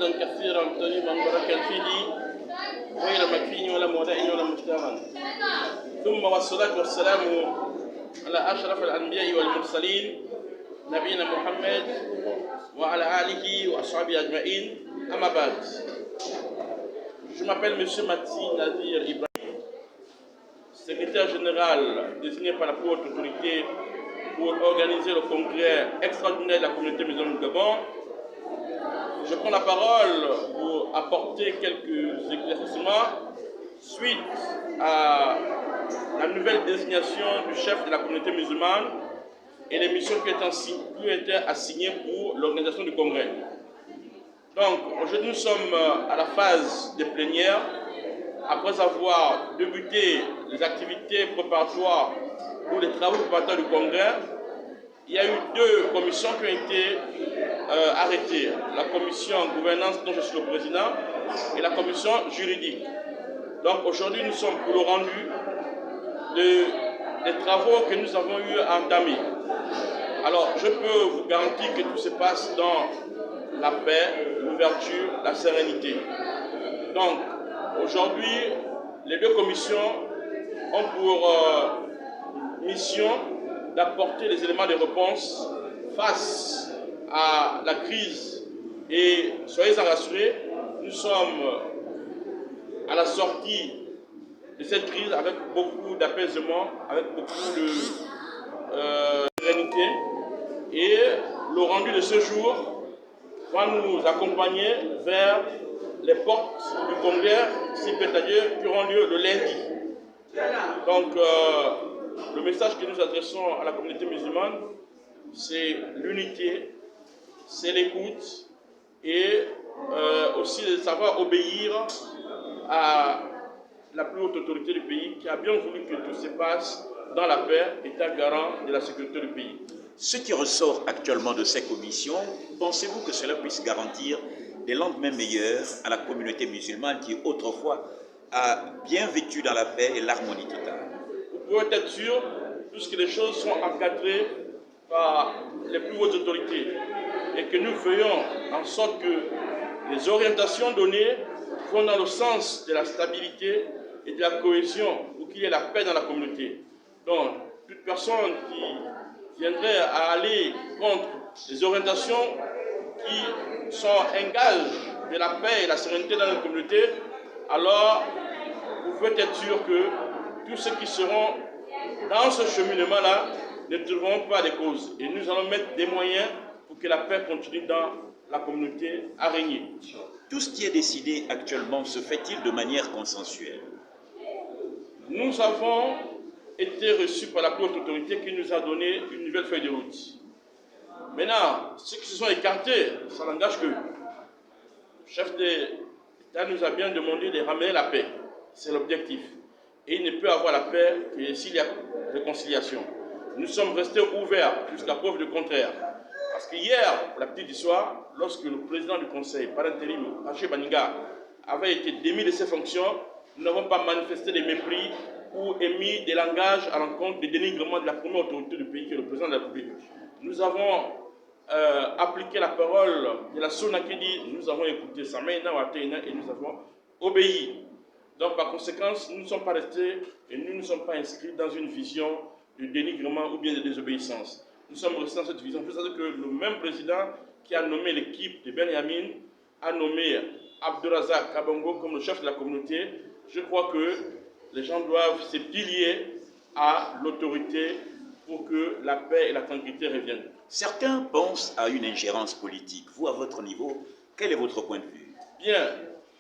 حمدا كثيرا طيبا مباركا فيه غير مكفي ولا مودع ولا مستغن ثم والصلاة والسلام على أشرف الأنبياء والمرسلين نبينا محمد وعلى آله وأصحابه أجمعين أما بعد. Je m'appelle M. Mati Nadir Ibrahim, secrétaire général désigné par la plus haute autorité pour organiser le congrès extraordinaire de la communauté musulmane du Gabon. Je prends la parole pour apporter quelques éclaircissements suite à la nouvelle désignation du chef de la communauté musulmane et les missions qui ont été assignées pour l'organisation du congrès. Donc, aujourd'hui, nous sommes à la phase des plénières. Après avoir débuté les activités préparatoires ou les travaux préparatoires du congrès, il y a eu deux commissions qui ont été arrêtées. La commission gouvernance dont je suis le président et la commission juridique. Donc, aujourd'hui, nous sommes pour le rendu des travaux que nous avons eu à entamer. Alors, je peux vous garantir que tout se passe dans la paix, l'ouverture, la sérénité. Donc, aujourd'hui, les deux commissions ont pour mission d'apporter les éléments de réponse face à la crise. Et soyez-en rassurés, nous sommes à la sortie de cette crise avec beaucoup d'apaisement, avec beaucoup de sérénité. Et le rendu de ce jour va nous accompagner vers les portes du congrès, si peut-être qui auront lieu le lundi. Donc, le message que nous adressons à la communauté musulmane, c'est l'unité, c'est l'écoute et aussi de savoir obéir à la plus haute autorité du pays qui a bien voulu que tout se passe dans la paix, état garant de la sécurité du pays. Ce qui ressort actuellement de ces commissions, pensez-vous que cela puisse garantir des lendemains meilleurs à la communauté musulmane qui autrefois a bien vécu dans la paix et l'harmonie totale? Vous pouvez être sûr, puisque les choses sont encadrées par les plus hautes autorités et que nous veillons en sorte que les orientations données vont dans le sens de la stabilité et de la cohésion pour qu'il y ait la paix dans la communauté. Donc, toute personne qui viendrait à aller contre les orientations qui sont un gage de la paix et la sérénité dans notre communauté, alors vous pouvez être sûr que tous ceux qui seront dans ce cheminement-là ne trouveront pas de cause. Et nous allons mettre des moyens pour que la paix continue dans la communauté à régner. Tout ce qui est décidé actuellement se fait-il de manière consensuelle? Nous avons été reçus par la plus haute autorité qui nous a donné une nouvelle feuille de route. Maintenant, ceux qui se sont écartés, ça n'engage que le chef de l'État nous a bien demandé de ramener la paix. C'est l'objectif. Et il ne peut avoir la paix que s'il y a réconciliation. Nous sommes restés ouverts jusqu'à preuve du contraire. Parce que hier, pour la petite histoire, lorsque le président du conseil par intérim, Haché Baniga, avait été démis de ses fonctions, nous n'avons pas manifesté de mépris ou émis des langages à l'encontre des dénigrements de la première autorité du pays, qui est le président de la République. Nous avons appliqué la parole de la Sunna qui dit, nous avons écouté Samaïna Wateina et nous avons obéi. Donc par conséquent, nous ne sommes pas restés et nous ne sommes pas inscrits dans une vision de dénigrement ou bien de désobéissance. Nous sommes restés dans cette vision. C'est-à-dire que le même président qui a nommé l'équipe de Benyamin a nommé Abdurazak Kabongo comme le chef de la communauté. Je crois que les gens doivent se plier à l'autorité pour que la paix et la tranquillité reviennent. Certains pensent à une ingérence politique. Vous, à votre niveau, quel est votre point de vue? Bien,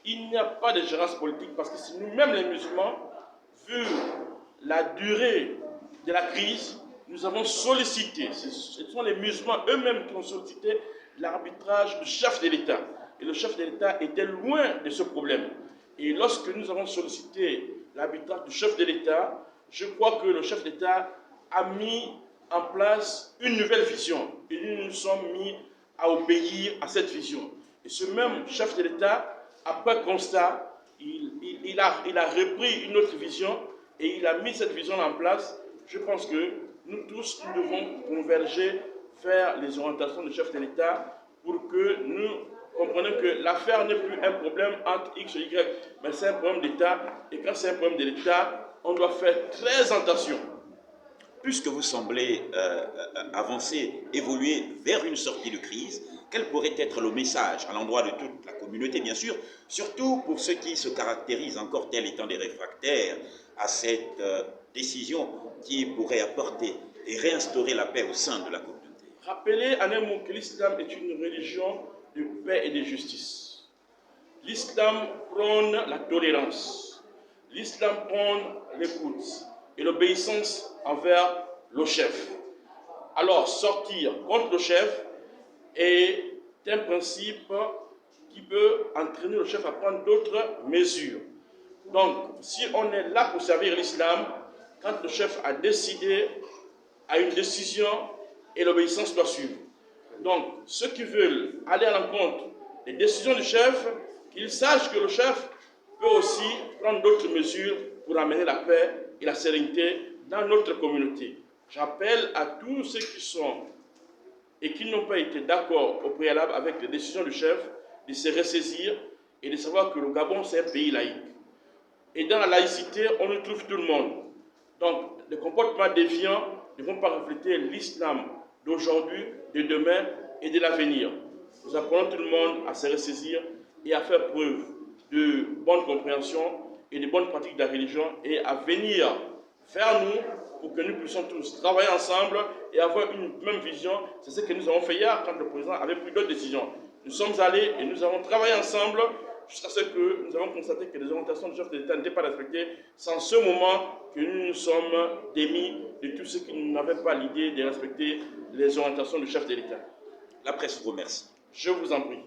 il n'y a pas d'ingérence politique parce que si nous-mêmes les musulmans, vu la durée de la crise, nous avons sollicité, ce sont les musulmans eux-mêmes qui ont sollicité l'arbitrage du chef de l'État. Et le chef de l'État était loin de ce problème. Et lorsque nous avons sollicité l'arbitrage du chef de l'État, je crois que le chef d'État a mis en place une nouvelle vision. Et nous nous sommes mis à obéir à cette vision. Et ce même chef de l'État, après constat, il a repris une autre vision et il a mis cette vision en place. Je pense que nous tous, nous devons converger vers les orientations du chef de l'État pour que nous comprenez que l'affaire n'est plus un problème entre X et Y, mais c'est un problème d'État. Et quand c'est un problème de l'État, on doit faire très attention. Puisque vous semblez avancer, évoluer vers une sortie de crise, quel pourrait être le message à l'endroit de toute la communauté, bien sûr, surtout pour ceux qui se caractérisent encore tels étant des réfractaires à cette décision qui pourrait apporter et réinstaurer la paix au sein de la communauté? Rappelez en un mot que l'islam est une religion de paix et de justice. L'islam prône la tolérance. L'islam prône l'écoute et l'obéissance envers le chef. Alors, sortir contre le chef est un principe qui peut entraîner le chef à prendre d'autres mesures. Donc, si on est là pour servir l'islam, quand le chef a décidé, a une décision, et l'obéissance doit suivre. Donc, ceux qui veulent aller à l'encontre des décisions du chef, qu'ils sachent que le chef peut aussi prendre d'autres mesures pour amener la paix et la sérénité dans notre communauté. J'appelle à tous ceux qui sont et qui n'ont pas été d'accord au préalable avec les décisions du chef de se ressaisir et de savoir que le Gabon, c'est un pays laïque. Et dans la laïcité, on y trouve tout le monde. Donc, les comportements déviants ne vont pas refléter l'islam d'aujourd'hui, de demain et de l'avenir. Nous apprenons tout le monde à se ressaisir et à faire preuve de bonne compréhension et de bonnes pratiques de la religion et à venir vers nous pour que nous puissions tous travailler ensemble et avoir une même vision. C'est ce que nous avons fait hier quand le président avait pris d'autres décisions. Nous sommes allés et nous avons travaillé ensemble jusqu'à ce que nous avons constaté que les orientations du chef de l'État n'étaient pas respectées. C'est en ce moment que nous nous sommes démis de tous ceux qui n'avaient pas l'idée de respecter les orientations du chef de l'État. La presse vous remercie. Je vous en prie.